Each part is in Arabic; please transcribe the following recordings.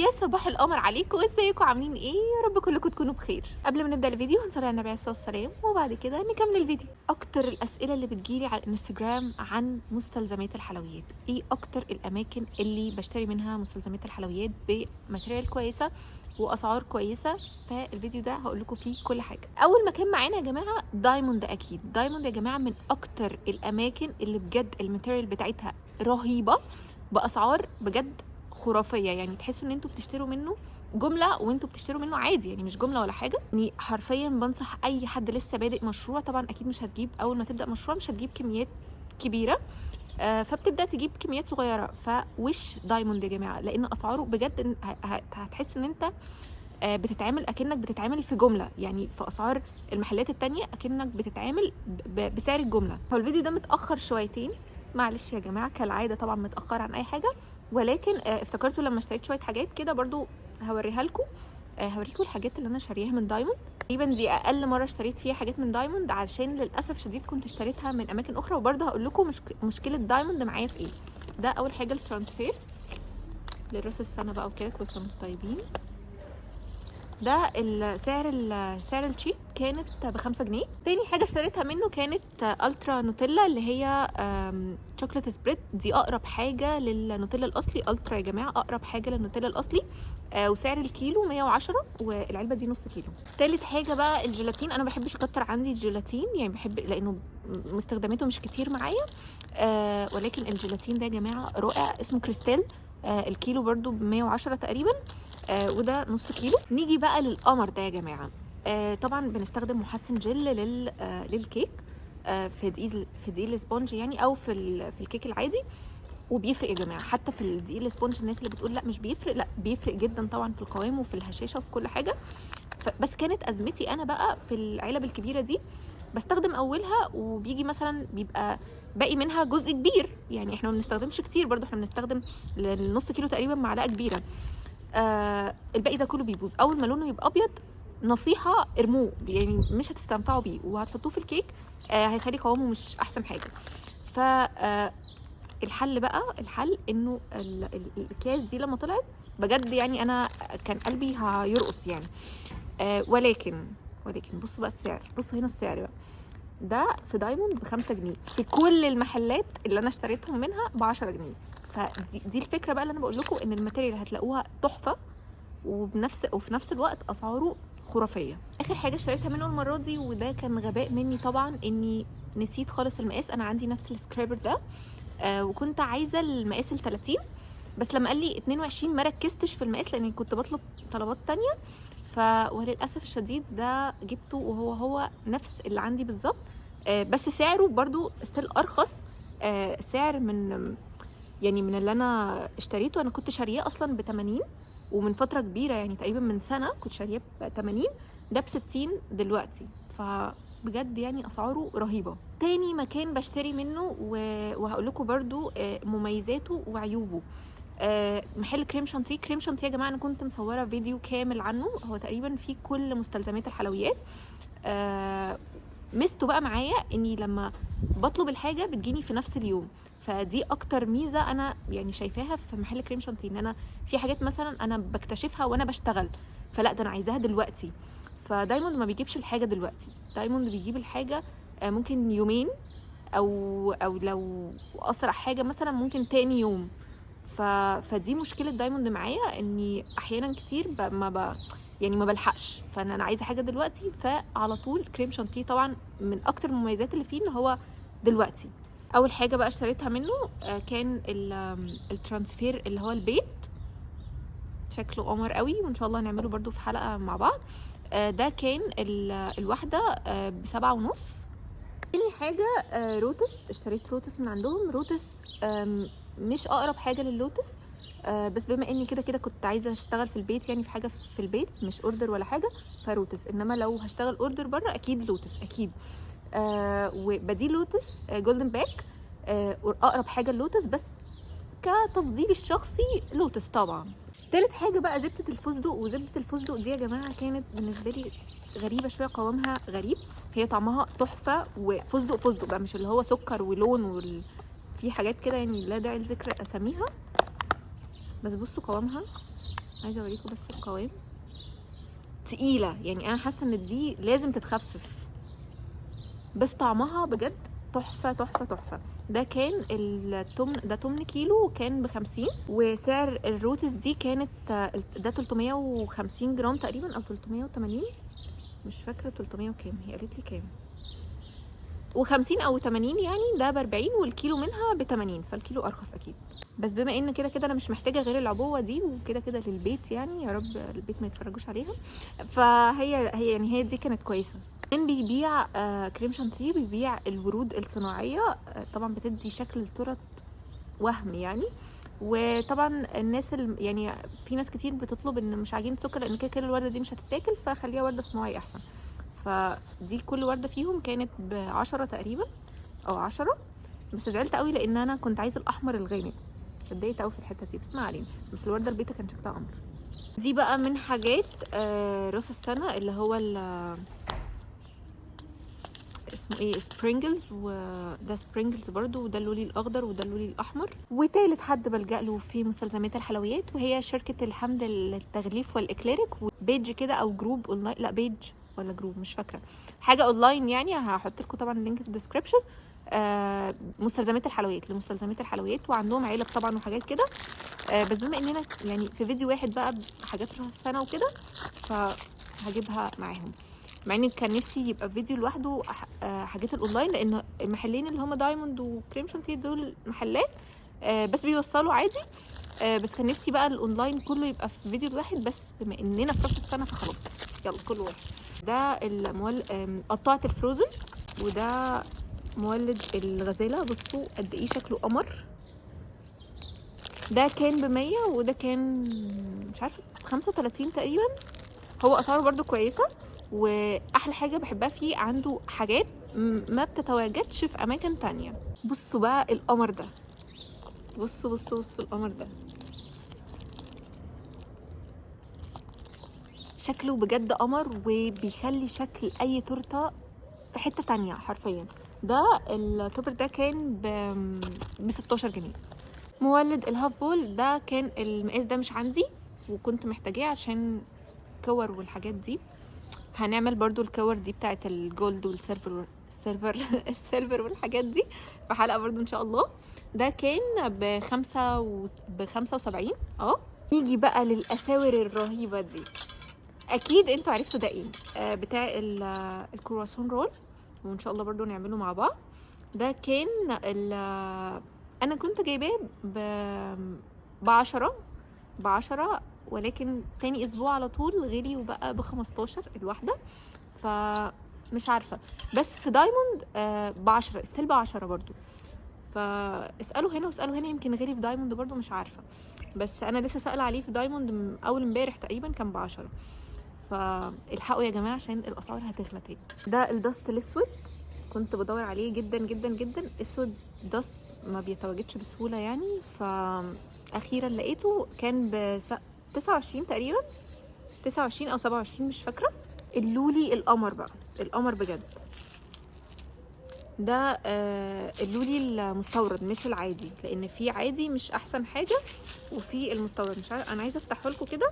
يا صباح القمر عليكم، ازيكم عاملين ايه؟ يا رب كلكم تكونوا بخير. قبل ما نبدا الفيديو هنصلي على النبي عليه الصلاه والسلام وبعد كده نكمل الفيديو. اكتر الاسئله اللي بتجيلي على الانستجرام عن مستلزمات الحلويات، ايه اكتر الاماكن اللي بشتري منها مستلزمات الحلويات بماتيريال كويسه واسعار كويسه؟ فالفيديو ده هقول لكم فيه كل حاجه. اول مكان معانا يا جماعه دايموند، اكيد دايموند يا جماعه من اكتر الاماكن اللي بجد الماتيريال بتاعتها رهيبه باسعار بجد خرافيه. يعني تحسوا ان انتوا بتشتروا منه جمله وانتوا بتشتروا منه عادي، يعني مش جمله ولا حاجه. يعني حرفيا بنصح اي حد لسه بادئ مشروع، طبعا اكيد مش هتجيب اول ما تبدا مشروع مش هتجيب كميات كبيره، فبتبدا تجيب كميات صغيره. فوش دايموند يا جماعه، لان اسعاره بجد هتحس ان انت بتتعامل اكنك بتتعامل في جمله، يعني في اسعار المحلات التانية اكنك بتتعامل بسعر الجمله. فالفيديو ده متاخر شويتين، معلش يا جماعه كالعاده، طبعا متاخر عن اي حاجه، ولكن افتكرته لما اشتريت شويه حاجات كده برضو هوريها لكم. هوريكم الحاجات اللي انا شاريها من دايموند. تقريبا دي اقل مره اشتريت فيها حاجات من دايموند، عشان للاسف شديد كنت اشتريتها من اماكن اخرى. وبرضه هقول لكم مشكله دايموند معايا في ايه. ده اول حاجه الترانسفير لراس السنه بقى وكده، كل سنه وانتم طيبين. ده سعر الشيت كانت ب5 جنيه. تاني حاجه اشتريتها منه كانت الترا نوتيلا، اللي هي شوكليت سبريد. دي اقرب حاجه للنوتيلا الاصلي، الترا يا جماعه اقرب حاجه للنوتيلا الاصلي. وسعر الكيلو 110، والعلبه دي نص كيلو. تالت حاجه بقى الجيلاتين. انا ما بحبش اكتر عندي الجيلاتين، يعني بحب لانه مستخدماته مش كتير معايا، ولكن الجيلاتين ده يا جماعه رائع، اسمه كريستال. الكيلو برضو ب110 تقريبا، وده نص كيلو. نيجي بقى للقمر ده يا جماعه. طبعا بنستخدم محسن جل للكيك، في دقيق الاسبونج يعني، او في الكيك العادي. وبيفرق يا جماعه، حتى في الدقيق الاسبونج الناس اللي بتقول لا مش بيفرق، لا بيفرق جدا طبعا في القوام وفي الهشاشه وفي كل حاجه. بس كانت ازمتي انا بقى في العلب الكبيره دي، بستخدم اولها وبيجي مثلا بيبقى باقي منها جزء كبير، يعني احنا ما بنستخدمش كتير برضو، احنا بنستخدم للنص كيلو تقريبا معلقه كبيره. الباقي ده كله بيبوظ اول ما لونه يبقى ابيض. نصيحه ارموه، يعني مش هتستنفعوا بيه وهتحطوه في الكيك، هيخلي قوامه مش احسن حاجه. ف الحل انه الاكياس دي لما طلعت بجد، يعني انا كان قلبي هيرقص يعني. ولكن بصوا بقى السعر، بصوا هنا السعر بقى. ده في دايموند ب5 جنيه، في كل المحلات اللي انا اشتريتهم منها ب10 جنيه. فدي الفكره بقى اللي انا بقول لكم، ان الماتيريال هتلاقوها تحفه، وفي نفس الوقت اسعاره خرافيه. اخر حاجه اشتريتها منه المره دي، وده كان غباء مني طبعا، اني نسيت خالص المقاس. انا عندي نفس السكرابر ده، وكنت عايزه المقاس ال30، بس لما قال لي 22 ما ركزتش في المقاس لاني كنت بطلب طلبات تانية. وللاسف الشديد ده جبته وهو نفس اللي عندي بالظبط، بس سعره برضو ستيل ارخص سعر من اللي انا اشتريته. انا كنت شاريه اصلا ب80، ومن فتره كبيره يعني تقريبا من سنه كنت شاريه ب80، ده ب60 دلوقتي. فبجد يعني اسعاره رهيبه. تاني مكان بشتري منه وهقول لكم برضو مميزاته وعيوبه، محل كريم شانتيه. كريم شانتيه يا جماعه انا كنت مصوره فيديو كامل عنه، هو تقريبا فيه كل مستلزمات الحلويات. ميزته بقى معايا اني لما بطلب الحاجه بتجيني في نفس اليوم. فدي اكتر ميزه انا يعني شايفاها في محل كريم شانتيه، ان انا في حاجات مثلا انا بكتشفها وانا بشتغل، فلا ده انا عايزاها دلوقتي. فدايموند ما بيجيبش الحاجه دلوقتي، دايموند بيجيب الحاجه ممكن يومين، او لو اسرع حاجه مثلا ممكن تاني يوم. فدي مشكله دايموند معايا، اني احيانا كتير ما بلحقش. فانا عايزه حاجه دلوقتي، فعلى طول كريم شانتيه طبعا من اكتر المميزات اللي فيه ان هو دلوقتي. اول حاجه بقى اشتريتها منه كان الترانسفير اللي هو البيت، شكله قمر قوي، وان شاء الله هنعمله برضو في حلقه مع بعض. ده كان الواحده ب7.5. تاني حاجة روتس، اشتريت روتس من عندهم. روتس مش اقرب حاجة لللوتس، بس بما اني كده كده كنت عايزة اشتغل في البيت، يعني في حاجة في البيت مش اوردر ولا حاجة، فروتس. انما لو هشتغل اوردر بره اكيد لوتس اكيد. وبديل لوتس جولدن باك، اقرب حاجة اللوتس، بس كتفضيلي الشخصي لوتس طبعا. تالت حاجة بقى زبدة الفستق. وزبدة الفستق دي يا جماعة كانت بالنسبة لي غريبة شوية، قوامها غريب، هي طعمها تحفة، وفستق بقى مش اللي هو سكر ولون في حاجات كده يعني لا داعي لذكر اساميها. بس بصوا قوامها، عايزه اوريكم بس القوام، تقيله يعني، انا حاسه ان دي لازم تتخفف، بس طعمها بجد تحفه تحفه تحفه. ده كان التمن، ده تمن كيلو كان ب50، وسعر الروتس دي كانت ده 350 جرام تقريبا او 380، مش فاكره 300 وكام، هي قالت لي كام، و50 او 80 يعني، ده ب40 والكيلو منها ب80، فالكيلو ارخص اكيد. بس بما ان كده كده انا مش محتاجه غير العبوه دي، وكده كده للبيت يعني، يا رب البيت ما يتفرجوش عليها، فهي يعني هي دي كانت كويسه. كان بيبيع كريم شانتيه، بيبيع الورود الصناعيه، طبعا بتدي شكل التورت وهم يعني. وطبعا الناس يعني في ناس كتير بتطلب ان مش عاجين سكر، لان كده كده الورده دي مش هتتاكل، فخليها ورده صناعي احسن. فدي كل ورده فيهم كانت ب10 تقريبا او 10. بس زعلت قوي لان انا كنت عايزه الاحمر الغامق، اتضايقت قوي في الحته دي، بس ما علينا. بس الورده البيتا كان شكلها قمر. دي بقى من حاجات راس السنه، اللي هو اسمه ايه، سبرينجلز، وده سبرينجلز برضو، وده اللولي الاخضر، وده اللولي الاحمر. وتالت حد بلجأ له في مستلزمات الحلويات، وهي شركه الحمد للتغليف والاكليريك، وبيج كده او جروب اونلاين، لا بيج ولا جروب مش فاكره، حاجه اونلاين يعني، هحط لكم طبعا اللينك في الديسكربشن. مستلزمات الحلويات، لمستلزمات الحلويات، وعندهم علب طبعا وحاجات كده. بس بما اننا يعني في فيديو واحد بقى بحاجات راس السنه وكده، فهجيبها معاهم، مع ان كان نفسي يبقى فيديو لوحده حاجات الاونلاين، لان المحلين اللي هم دايموند وكريم شانتيه دول محلات بس بيوصلوا عادي. بس كان نفسي بقى الاونلاين كله يبقى في فيديو واحد، بس بما اننا في راس السنه فخلاص يلا كل واحد. ده قطعه الفروزن، وده مولد الغزاله، بصوا قد ايه شكله قمر. ده كان ب100، وده كان مش عارفه 35 تقريبا. هو اسعاره برضو كويسه، واحلى حاجه بحبها فيه عنده حاجات ما بتتواجدش في اماكن تانية. بصوا بقى القمر ده، بصوا بصوا بصوا القمر ده، شكله بجد قمر، وبيخلي شكل اي تورته في حته تانية حرفيا. ده التوبر ده كان ب 16 جنيه. مولد الهاف بول ده كان المقاس ده مش عندي، وكنت محتاجاه عشان كور والحاجات دي. هنعمل برضو الكور دي بتاعت الجولد والسيلفر السيلفر والحاجات دي في حلقة برضو ان شاء الله. ده كان ب75. نيجي بقى للأساور الرهيبة دي، اكيد انتوا عرفتوا ده ايه، بتاع الكرواسون رول، وان شاء الله برضو نعمله مع بعض. ده كان انا كنت جايباه ب10، ولكن تاني اسبوع على طول غلي وبقى ب15 الواحده، فمش عارفه. بس في دايموند ب10 استيل ب10 برضو، فاسالوا هنا واسالوا هنا، يمكن غلي في دايموند برضو مش عارفه. بس انا لسه سائله عليه في دايموند اول امبارح تقريبا كان ب10، فالحقوا يا جماعه عشان الاسعار هتغلى تاني. ده الدست الاسود، كنت بدور عليه جدا جدا جدا، اسود دست ما بيتواجدش بسهوله يعني، فاخيرا لقيته. كان ب 29 تقريبا، 29 او 27 مش فاكره. اللولي القمر بقى، القمر بجد. ده اللولي المستورد مش العادي، لان في عادي مش احسن حاجه، وفي المستورد مش عارف، انا عايزه افتحه لكم كده.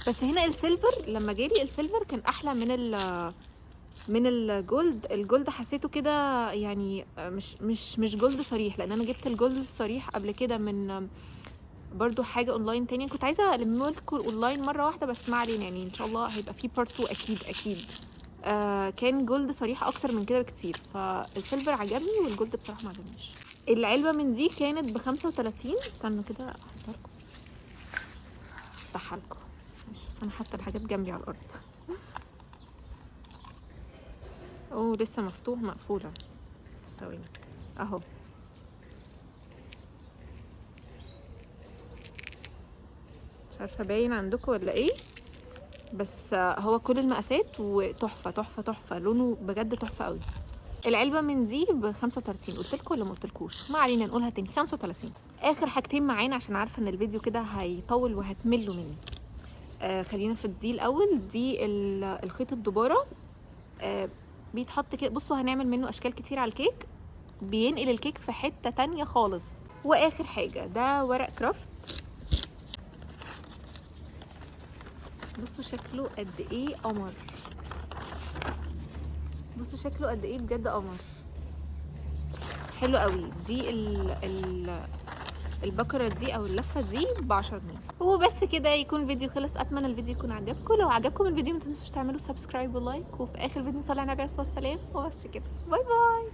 بس هنا السيلفر، لما جالي السيلفر كان احلى من الجولد. الجولد حسيته كده يعني مش جولد صريح، لان انا جبت الجولد الصريح قبل كده من برضو حاجه اونلاين تانية. كنت عايزه الم لكم اونلاين مره واحده، بس ما علينا يعني، ان شاء الله هيبقى في بارت 2 اكيد. كان جولد صريح اكتر من كده بكتير، فالسيلفر عجبني والجولد بصراحه ما عجبنيش. العلبه من دي كانت ب35. استنوا كده احطها لكم، افتحها لكم، بس انا حاطه الحاجات جنبي على الارض. اوه لسه مقفوله، ثواني اهو. مش عارفه باين عندكم ولا ايه، بس هو كل المقاسات، وتحفه تحفه تحفه، لونه بجد تحفه قوي. العلبه من دي ب35، قلت لكم ولا ما قلتلكوش؟ ما علينا نقولها تاني، 35. اخر حاجتين معانا عشان عارفه ان الفيديو كده هيطول وهتملوا مني. خلينا في دي الاول. دي الخيط الدباره، بيتحط كده، بصوا هنعمل منه اشكال كتير على الكيك، بينقل الكيك في حته تانية خالص. واخر حاجه ده ورق كرافت. بصوا شكله قد ايه قمر، بصوا شكله قد ايه بجد قمر، حلو قوي. دي البكرة دي او اللفة دي ب10 جنيه. وبس كده يكون فيديو خلص. اتمنى الفيديو يكون عجبكم. لو عجبكم الفيديو ما تنسوش تعملوا سبسكرايب ولايك، وفي اخر فيديو طلعنا بيه الصلاة والسلام. وبس كده، باي باي.